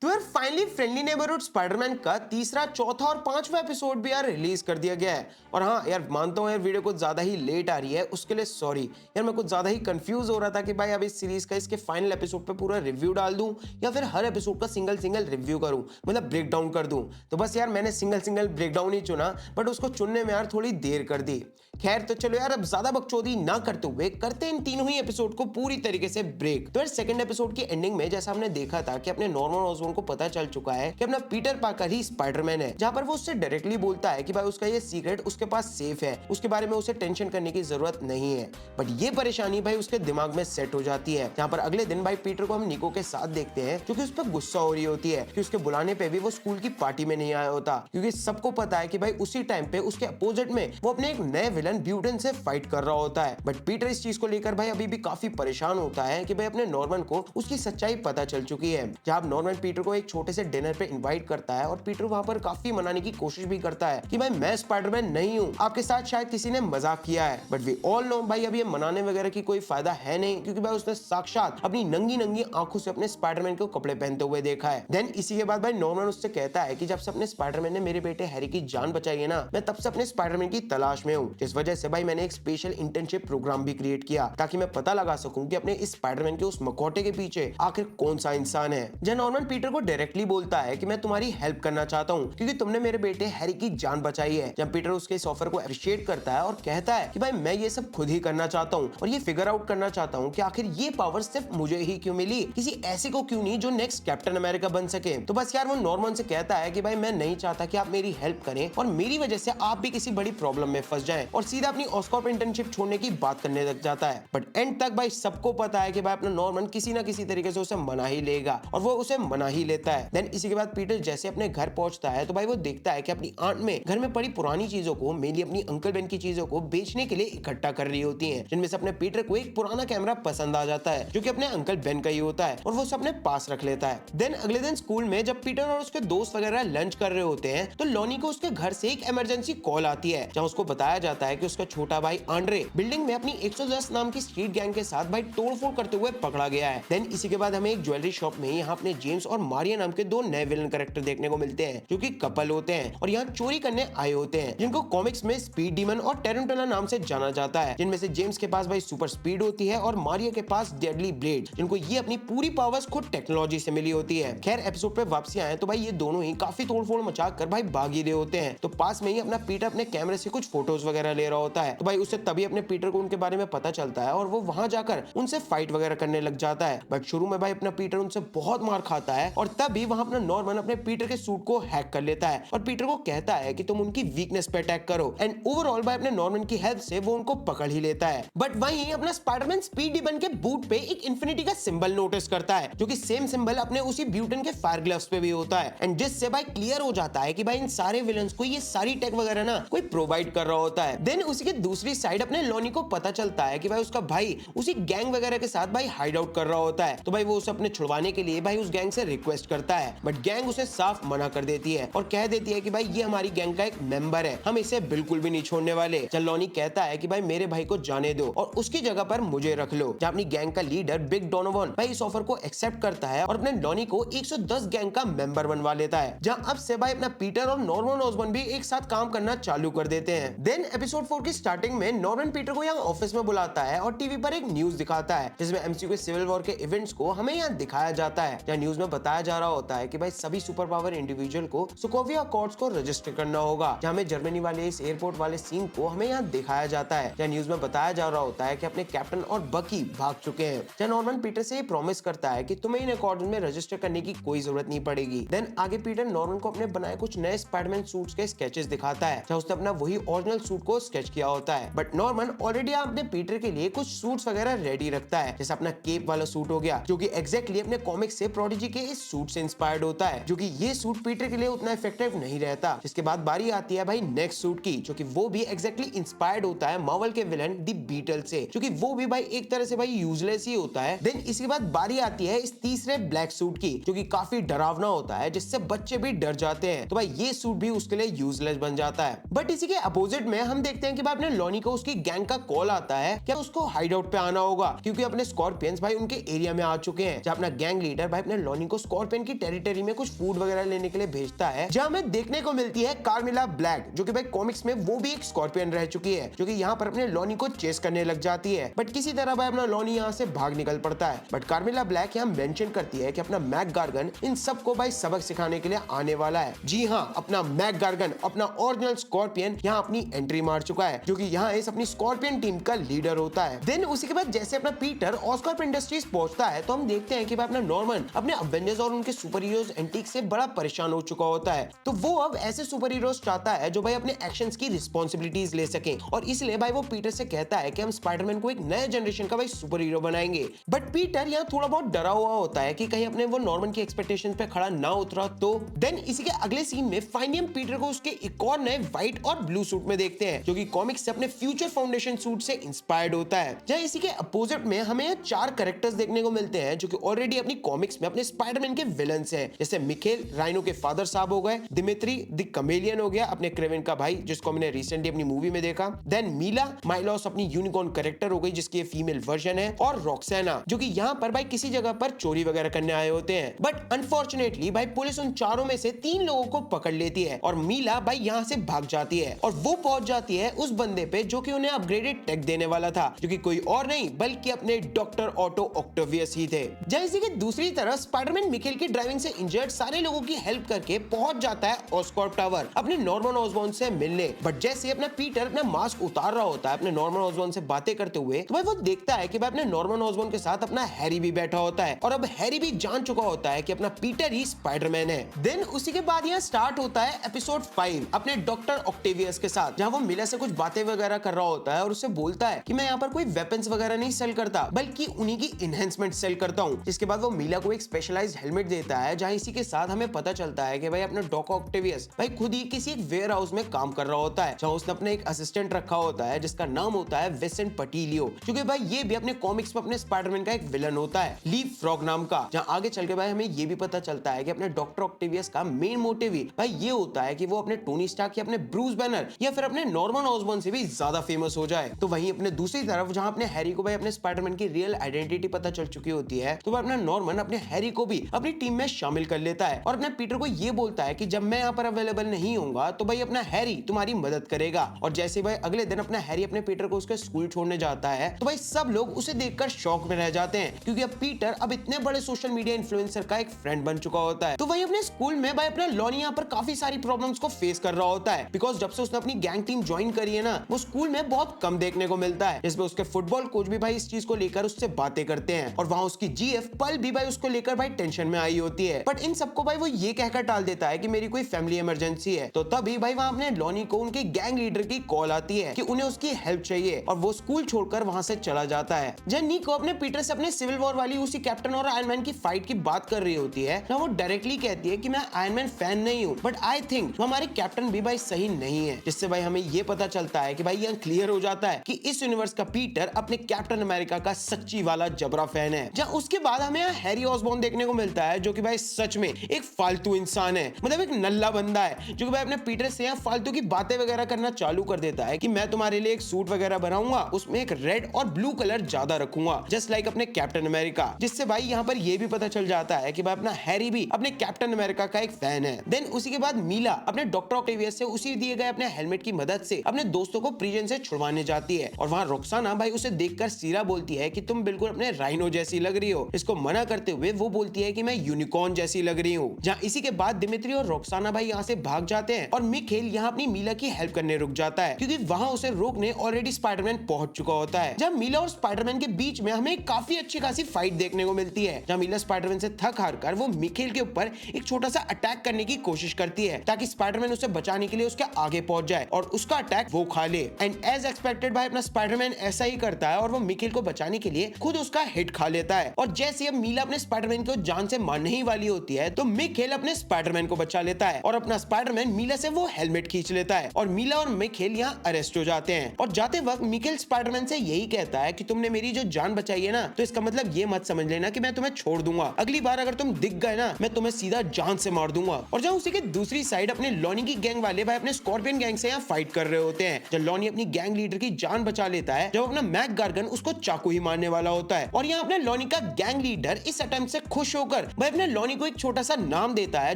तो यार finally friendly neighbourhood Spiderman का तीसरा, चौथा और पांचवा एपिसोड भी यार रिलीज कर दिया गया है। और हाँ यार, मानता हूँ यार वीडियो कुछ ज्यादा ही लेट आ रही है, उसके लिए सॉरी यार। मैं कुछ ज्यादा ही कंफ्यूज हो रहा था कि भाई अब इस सीरीज का इसके फाइनल एपिसोड पे पूरा रिव्यू डाल दूं या फिर हर एपिसोड का सिंगल सिंगल रिव्यू करूं, मतलब ब्रेक डाउन कर दूं। तो बस यार मैंने सिंगल सिंगल ब्रेक डाउन ही चुना, बट उसको चुनने में यार थोड़ी देर कर दी। खैर तो चलो यार, अब ज्यादा बकचोदी ना करते हुए करते इन तीनों ही एपिसोड को पूरी तरीके से ब्रेक। तो यार सेकंड एपिसोड की एंडिंग में जैसा हमने देखा था कि अपने नॉर्मन ऑसबॉर्न को पता चल चुका है कि अपना पीटर पार्कर ही स्पाइडरमैन है, जहां पर वो उससे डायरेक्टली बोलता है कि भाई उसका ये सीक्रेट उसके पास सेफ है, उसके बारे में उसे टेंशन करने की जरूरत नहीं है। बट ये परेशानी भाई उसके दिमाग में सेट हो जाती है, जहां पर अगले दिन भाई पीटर को हम निको के साथ देखते हैं, क्योंकि उस पर गुस्सा हो रही होती है कि उसके बुलाने पे भी वो स्कूल की पार्टी में नहीं आया होता, क्योंकि सबको पता है कि भाई उसी टाइम पे उसके अपोजिट में वो अपने एक नए विलन ब्यूटन से फाइट कर रहा होता है। बट पीटर इस चीज को लेकर भाई अभी भी काफी परेशान होता है कि भाई अपने नॉर्मन को उसकी सच्चाई पता चल चुकी है। जब नॉर्मन पीटर को एक छोटे से डिनर पे इनवाइट करता है और पीटर वहां पर काफी मनाने की कोशिश भी करता है कि भाई मैं स्पाइडरमैन नहीं हूँ, आपके साथ शायद किसी ने मजाक किया है। बट वी ऑल नो भाई अब ये मनाने वगैरह की कोई फायदा है नहीं, क्योंकि भाई उसने साक्षात अपनी नंगी नंगी आंखों से अपने स्पाइडरमैन को कपड़े पहनते हुए देखा है। देन इसी के बाद भाई नॉर्मन उससे कहता है कि जब से अपने स्पाइडरमैन ने मेरे बेटे हैरी की जान बचाई है ना, मैं तब से अपने स्पाइडरमैन की तलाश में हूँ। जिस वजह से भाई मैंने एक स्पेशल इंटर्नशिप प्रोग्राम भी क्रिएट किया, ताकि मैं पता लगा सकूं कि अपने इस स्पाइडरमैन के उस मकोटे के पीछे आखिर कौन सा इंसान है। जब नॉर्मन पीटर को डायरेक्टली बोलता है कि मैं तुम्हारी हेल्प करना चाहता हूँ, क्योंकि तुमने मेरे बेटे हैरी की जान बचाई है। जब पीटर उसके इस ऑफर को अप्रिशिएट करता है और कहता है कि भाई मैं ये सब खुद ही करना चाहता हूँ और ये फिगर आउट करना चाहता हूँ कि आखिर ये पावर सिर्फ मुझे ही क्यों मिली, किसी ऐसे को क्यों नहीं जो नेक्स्ट कैप्टन अमेरिका बन सके। तो बस यार वो नॉर्मन से कहता है कि भाई मैं नहीं चाहता कि आप मेरी हेल्प करें और मेरी वजह से आप भी किसी बड़ी प्रॉब्लम में फंस जाएं, और सीधा अपनी ऑस्कॉर्प इंटर्नशिप छोड़ने की बात करने लग जाता है। बट एंड तक भाई सबको पता है कि भाई अपना नॉर्मन किसी ना किसी तरीके से उसे मना ही लेगा, और वो उसे मना ही लेता है। देन इसी के बाद पीटर जैसे अपने घर पहुंचता है तो भाई वो देखता है कि अपनी आंट में घर में पड़ी पुरानी चीजों को, मेनली अपनी अंकल बेन की चीजों को बेचने के लिए इकट्ठा कर रही होती हैं, जिनमें से अपने पीटर को एक पुराना कैमरा पसंद आ जाता है जो कि अपने अंकल बेन का ही होता है, और वो उसे अपने पास रख लेता है। देन अगले दिन स्कूल में जब पीटर और उसके दोस्त वगैरह लंच कर रहे होते हैं तो लॉनी को उसके घर से एक इमरजेंसी कॉल आती है, जहां उसको बताया जाता है कि उसका छोटा भाई आंड्रे बिल्डिंग में अपनी 110 नाम की स्ट्रीट गैंग के साथ भाई तोड़फोड़ करते हुए पकड़ा गया है। देन इसी के बाद हमें एक ज्वेलरी शॉप में यहाँ अपने जेम्स और मारिया नाम के दो नए विलन कैरेक्टर देखने को मिलते हैं, जो कि कपल होते हैं और यहाँ चोरी करने आए होते हैं, जिनको कॉमिक्स में स्पीड डीमन और टेरेंटुला नाम से जाना जाता है। जिनमें से जेम्स के पास भाई सुपर स्पीड होती है और मारिया के पास डेडली ब्लेड, जिनको ये अपनी पूरी पावर्स खुद टेक्नोलॉजी से मिली होती है। खैर एपिसोड पे वापसी आए तो भाई ये दोनों ही काफी तोड़फोड़ मचा कर भाई भाग ही रहे होते हैं। तो पास में ही अपना पीटर अपने कैमरे से कुछ फोटोज वगैरह ले रहा होता है, तो भाई उससे तभी अपने पीटर को उनके बारे में पता चलता है और वो वहां जाकर उनसे फाइट वगैरह करने लग जाता है। बट शुरू में भाई अपना पीटर उनसे बहुत मार खाता है और तभी वहां अपना नॉर्मन अपने पीटर के सूट को हैक कर लेता है और पीटर को कहता है कि तुम उनकी वीकनेस पे अटैक करो, एंड ओवरऑल भाई अपने नॉर्मन की हेल्प से वो उनको पकड़ ही लेता है। बट वहीं अपना स्पाइडरमैन स्पीड डीमन के बूट पे एक इन्फिनिटी का सिंबल नोटिस करता है, जो कि सेम सिंबल अपने उसी ब्यूटन के फायर ग्लव्स पे भी होता है, एंड जिससे भाई क्लियर हो जाता है कि भाई इन सारे विलन्स को ये सारी टेक वगैरह ना कोई प्रोवाइड कर रहा होता है। देन उसी के दूसरी साइड अपने लॉनी को पता चलता है कि भाई उसका भाई उसी गैंग वगैरह के साथ भाई हाइड आउट कर रहा होता है, तो भाई वो उसे अपने छुड़वाने के लिए भाई उस गैंग से रिक्वेस्ट करता है। बट गैंग उसे साफ मना कर देती है और कह देती है कि भाई ये हमारी गैंग का एक मेंबर है, हम इसे बिल्कुल भी नहीं छोड़ने वाले। जब लॉनी कहता है कि भाई मेरे भाई को जाने दो और उसकी जगह पर मुझे रख लो, जब अपनी गैंग का लीडर बिग डोनोवन भाई इस ऑफर को एक्सेप्ट करता है और अपने लॉनी को 110 गैंग का मेंबर बनवा लेता है, जहां अब से भाई अपना पीटर और नॉर्मन ऑसबॉर्न भी एक साथ काम करना चालू कर देते हैं। देन एपिसोड 4 की स्टार्टिंग में नॉर्मन पीटर को यहाँ ऑफिस में बुलाता है और टीवी पर एक न्यूज दिखाता है, जिसमें एमसीयू के सिविल वॉर के इवेंट्स को हमें यहाँ दिखाया जाता है। जहाँ न्यूज में बताया जा रहा होता है कि भाई सभी सुपर पावर इंडिविजुअल को सोकोविया अकॉर्ड्स को रजिस्टर करना होगा, जहाँ हमें जर्मनी वाले इस एयरपोर्ट वाले सीन को हमें यहाँ दिखाया जाता है। जहाँ न्यूज में बताया जा रहा होता है कि अपने कैप्टन और बकी भाग चुके हैं। जहाँ नॉर्मन पीटर से ये प्रॉमिस करता है कि तुम्हें इन अकॉर्ड्स में रजिस्टर करने की कोई जरूरत नहीं पड़ेगी। देन आगे पीटर नॉर्मन को अपने बनाए कुछ नए स्पाइडरमैन सूट्स के स्केचेस दिखाता है, जहाँ उसने अपना वही ओरिजिनल सूट को स्केच किया होता है। बट नॉर्मन ऑलरेडी अपने पीटर के लिए कुछ सूट्स वगैरह रेडी रखता है, जैसे अपना केप वाला सूट हो गया, जो कि एग्जैक्टली अपने कॉमिक्स से प्रोडिजी के इस सूट से इंस्पायर्ड होता है, जो कि ये सूट पीटर के लिए उतना इफेक्टिव नहीं रहता। जिसके बाद बारी आती है भाई नेक्स्ट सूट की, जो कि वो भी एग्जैक्टली इंस्पायर्ड होता है मार्वल के विलन द बीटल से, जो कि वो भी भाई एक तरह से भाई यूजलेस ही होता है। देन इसके बाद बारी आती है इस तीसरे ब्लैक सूट की, जो कि काफी डरावना होता है, जिससे बच्चे भी डर जाते हैं। तो भाई ये सूट भी उसके लिए यूजलेस बन जाता है। बट इसी के अपोजिट में हम देखते हैं कि भाई अपने लॉनी को उसकी गैंग का कॉल आता है कि उसको हाइड आउट पे आना होगा, क्योंकि अपने स्कॉर्पियंस भाई उनके एरिया में आ चुके हैं। जब अपना गैंग लीडर भाई अपने लॉनी को स्कॉर्पियन की टेरिटरी में कुछ फूड वगैरह लेने के लिए भेजता है, जहां हमें देखने को मिलती है कार्मिला ब्लैक, जो कि भाई कॉमिक्स में वो भी एक स्कॉर्पियन रह चुकी है, जो कि यहाँ पर अपने लॉनी को चेस करने लग जाती है। बट किसी तरह भाई अपना लॉनी यहाँ से भाग निकल पड़ता है। बट कार्मिला ब्लैक यहाँ मेंशन करती है कि अपना मैक गार्गन इन सबको भाई सबक सिखाने के लिए आने वाला है। जी हाँ, अपना मैक गार्गन, अपना ओरिजिनल स्कॉर्पियन यहाँ अपनी एंट्री मार चुका है, जो कि यहाँ इस अपनी स्कॉर्पियन टीम का लीडर होता है। देन उसी के बाद जैसे अपना पीटर ऑस्कॉर्प इंडस्ट्रीज पहुंचता है, तो हम देखते हैं कि भाई अपना नॉर्मन अपने अवेंजर्स और उनके सुपर हीरोज एंटीक से बड़ा परेशान हो चुका होता है। तो वो अब ऐसे सुपर हीरोज चाहता है जो भाई अपने एक्शंस की रिस्पॉन्सिबिलिटीज ले सके, और इसलिए भाई वो पीटर से कहता है कि हम स्पाइडरमैन को एक नए जनरेशन का भाई सुपर हीरो बनाएंगे। बट पीटर यहाँ थोड़ा बहुत डरा हुआ होता है कि कहीं अपने वो नॉर्मन की एक्सपेक्टेशन पे खड़ा ना उतरा तो। देन इसी के अगले सीन में फाइनली हम पीटर को उसके एक और नए व्हाइट और ब्लू सूट में देखते हैं, जो कि कॉमिक्स से अपने फ्यूचर फाउंडेशन सूट से इंस्पायर्ड होता है। जहाँ इसी के अपोजिट में हमें 4 कैरेक्टर्स देखने को मिलते हैं, जो कि ऑलरेडी अपनी कॉमिक्स में अपने स्पाइडरमैन के विलन्स हैं, जैसे मिखेल राइनो के फादर साहब हो गए, दिमित्री द कमेलियन हो गया अपने क्रेवन का भाई, जिसको हमने रिसेंटली अपनी मूवी में देखा। देन मीला माइलोस अपनी यूनिकॉर्न कैरेक्टर हो गई, जिसकी फीमेल वर्जन है, और रॉक्सेना, जो कि यहाँ पर भाई किसी जगह पर चोरी वगैरह करने आए होते हैं। बट अनफॉर्चुनेटली भाई पुलिस उन चारों में से 3 लोगों को पकड़ लेती है, और मीला भाई यहाँ से भाग जाती है, और वो पहुंच जाती है उस बंदे पे जो कि उन्हें अपग्रेडेड टेक देने वाला था, जो कि कोई और नहीं बल्कि अपने डॉक्टर ऑटो ऑक्टेवियस ही थे। जहाँ इसी की दूसरी तरफ स्पाइडरमैन मिखेल की ड्राइविंग से इंजर्ड सारे लोगों की हेल्प करके पहुंच जाता है ऑस्कॉर्प टावर अपने नॉर्मन ऑसबॉर्न से मिलने। बट जैसे अपना पीटर अपना मास्क उतार रहा होता है अपने नॉर्मन ऑसबॉर्न से बातें करते हुए, तो भाई वो देखता है कि भाई अपने नॉर्मन ऑसबॉर्न के साथ अपना हैरी भी बैठा होता है, और अब हैरी भी जान चुका होता है कि अपना पीटर ही स्पाइडरमैन है। देन उसी के बाद यहाँ स्टार्ट होता है एपिसोड 5 अपने डॉक्टर ऑक्टेवियस के साथ, जहाँ वो मिला से कुछ बातें वगैरह कर रहा होता है और उससे बोलता है कि मैं यहाँ पर कोई वेपन्स वगैरह नहीं सेल करता, बल्कि उन्हीं की इनहेंसमेंट सेल करता हूँ। जिसके बाद वो मिला को एक स्पेशलाइज्ड हेलमेट देता है, जहाँ इसी के साथ हमें पता चलता है कि भाई अपना डॉक ऑक्टेवियस भाई खुद ही किसी एक वेयर हाउस में काम कर रहा होता है, जहाँ उसने अपने एक असिस्टेंट रखा होता है जिसका नाम होता है विसेंट पटीलियो, क्योंकि भाई ये भी अपने कॉमिक्स में अपने स्पाइडरमैन का एक विलन होता है लीव फ्रॉग नाम का। जहाँ आगे चल के भाई हमें ये भी पता चलता है कि अपने डॉक्टर ऑक्टेवियस का मेन मोटिव ही भाई ये होता है कि वो अपने टोनी स्टार्क या अपने ब्रूस बैनर या फिर अपने नॉर्मन ऑसबॉर्न से भी ज्यादा फेमस हो जाए। तो वहीं अपने दूसरी तरफ जहाँ अपने हैरी को भाई अपने स्पाइडरमैन की रियल आइडेंटिटी पता चल चुकी होती है, तो वह अपना नॉर्मन अपने हैरी को भी अपनी टीम में शामिल कर लेता है, और अपने पीटर को ये बोलता है कि जब मैं यहाँ पर अवेलेबल नहीं होऊंगा तो भाई अपना हैरी तुम्हारी मदद करेगा। और जैसे भाई अगले दिन अपना हैरी अपने पीटर को उसके स्कूल छोड़ने जाता है, तो भाई सब लोग उसे देखकर शॉक में रह जाते हैं, क्योंकि अब पीटर अब इतने बड़े सोशल मीडिया इन्फ्लुएंसर का एक फ्रेंड बन चुका होता है। तो वही अपने स्कूल में भाई अपना लॉनी यहाँ पर काफी सारी प्रॉब्लम्स को फेस कर रहा होता है, बिकॉज जब से उसने अपनी गैंग टीम ज्वाइन करी है ना, वो स्कूल में बहुत कम देखने को मिलता है, जिसमें उसके फुटबॉल कोच भी भाई इस चीज को लेकर उससे बातें करते हैं, और वहाँ उसकी जीएफ पल भी भाई उसको लेकर भाई टेंशन में आई होती है। बट इन सबको भाई वो ये कहकर टाल देता है कि मेरी कोई फैमिली इमरजेंसी है। तो तभी भाई वहाँ अपने लॉनी को उनके गैंग लीडर की कॉल आती है कि उन्हें उसकी हेल्प चाहिए, और वो स्कूल छोड़कर वहाँ से चला जाता है। जब निको अपने पीटर से अपने सिविल वॉर वाली उसी कैप्टन और आयरन मैन की फाइट की बात कर रही होती है, ना वो डायरेक्टली कहती है कि मैं आयरन मैन फैन नहीं हूँ, बट आई थिंक हमारे कैप्टन भी भाई सही नहीं है। जिससे भाई हमें ये पता चलता है कि भाई ये क्लियर हो जाता है कि इस यूनिवर्स का पीटर अपने कैप्टन अमेरिका का सच्ची वाला जबरा फैन है। जहाँ उसके बाद हमें हैरी ऑसबॉर्न देखने को मिलता है, जो कि भाई सच में एक फालतू इंसान है, मतलब एक नल्ला बंदा है, जो कि भाई अपने पीटर से यहाँ फालतू की बातें वगैरह करना चालू कर देता है कि मैं तुम्हारे लिए एक सूट वगैरह बनाऊंगा, उसमें एक रेड और ब्लू कलर ज्यादा रखूंगा, जस्ट लाइक अपने कैप्टन अमेरिका। जिससे भाई यहाँ पर ये भी पता चल जाता है कि भाई अपना हैरी भी अपने कैप्टन अमेरिका का एक फैन है। देन उसी के बाद मीला अपने डॉक्टर ऑक्टेवियस से उसी दिए गए अपने हेलमेट की मदद से अपने दोस्तों को प्रिजन से छुड़वाने जाती है, और वहाँ रॉक्साना भाई उसे देखकर सीरा बोलती है कि तुम बिल्कुल अपने राइनो जैसी लग रही हो। इसको मना करते हुए वो बोलती है कि मैं यूनिकॉर्न जैसी लग रही हूँ। जहाँ इसी के बाद दिमित्री और रॉक्साना भाई यहाँ से भाग जाते हैं, और मिखेल यहाँ अपनी मीला की हेल्प करने रुक जाता है, क्योंकि वहाँ उसे रोकने ऑलरेडी स्पाइडरमैन पहुंच चुका होता है। जब मीला और स्पाइडरमैन के बीच में हमें काफी अच्छी खासी फाइट देखने को मिलती है, जहाँ मीला स्पाइडरमैन से थक हार कर वो मिखेल के ऊपर एक छोटा सा अटैक करने की कोशिश करती है, ताकि स्पाइडरमैन उसे बचाने के लिए उसके आगे पहुंच जाए और उसका अटैक वो खा ले। एंड एज एक्सपेक्टेड भाई अपना स्पाइडरमैन ऐसा ही करता है, और वो मिखेल को बचाने के लिए खुद उसका हिट खा लेता है। और जैसे अब मीला अपने स्पाइडरमैन को जान से मारने ही वाली होती है, तो मिखेल अपने स्पाइडरमैन को बचा लेता है, और अपना स्पाइडरमैन मीला से वो हेलमेट खींच लेता है, और मीला और मिखेल यहाँ अरेस्ट हो जाते हैं। और जाते वक्त मिखेल स्पाइडरमैन से यही कहता है कि तुमने मेरी जो जान बचाई है ना, तो इसका मतलब ये मत समझ लेना कि मैं तुम्हें छोड़ दूंगा, अगली बार अगर तुम दिख गए ना, मैं तुम्हें सीधा जान से मार दूंगा। और जहाँ उसी के दूसरी साइड अपने लॉनी की गैंग वाले भाई अपने स्कॉर्पियन गैंग से यहाँ फाइट कर रहे होते हैं, जब लॉनी अपनी गैंग लीडर की जान बचा लेता है, जब अपना मैक गार्गन उसको चाकू ही मारने वाला होता है। और यहाँ अपने लॉनी का गैंग लीडर इस अटेम्प्ट से खुश होकर भाई अपने ना लॉनी को एक छोटा सा नाम देता है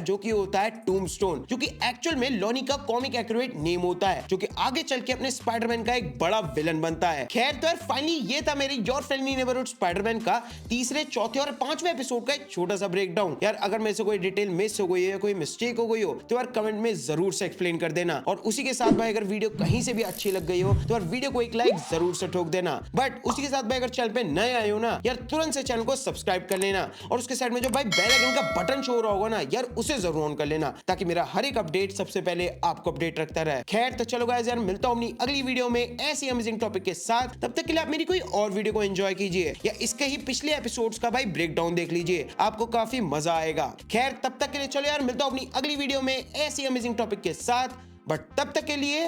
जो कि होता है टूम्बस्टोन, जो कि एक्चुअल में लॉनी का कॉमिक एक्यूरेट नेम होता है, जो कि आगे चल के अपने स्पाइडरमैन का एक बड़ा विलन बनता है। खैर तो यार फाइनली ये था मेरी योर फ्रेंडली नेबरहुड स्पाइडरमैन का तीसरे, चौथे और पांचवें एपिसोड का एक छोटा सा ब्रेकडाउन। यार अगर मेरे से कोई डिटेल मिस हो गई है, कोई मिस्टेक हो गई हो तो यार कमेंट में जरूर से एक्सप्लेन कर देना। और उसी के साथ भाई अगर वीडियो कहीं से भी अच्छी लग गई हो तो यार वीडियो को एक लाइक जरूर से ठोक देना। बट उसी के साथ भाई अगर चैनल पे नए आए हो ना यार तुरंत से चैनल को सब्सक्राइब कर लेना, और उसके साइड में जो भाई बेल आइकन का बटन शो हो रहा होगा ना यार उसे जरूर ऑन कर लेना, ताकि मेरा हर एक अपडेट सबसे पहले आपको अपडेट रखता रहे। खैर तो चलो गाइस यार मिलता हूं अपनी अगली वीडियो में ऐसी अमेजिंग टॉपिक के साथ। तब तक के लिए आप मेरी कोई और वीडियो को एंजॉय कीजिए या इसके ही पिछले एपिसोड्स का भाई ब्रेकडाउन देख लीजिए, आपको काफी मजा आएगा। खैर तब तक के लिए चलो यार मिलता हूं अपनी अगली वीडियो में ऐसी अमेजिंग टॉपिक के साथ, बट तब तक के लिए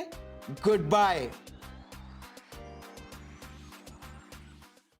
गुड बाय।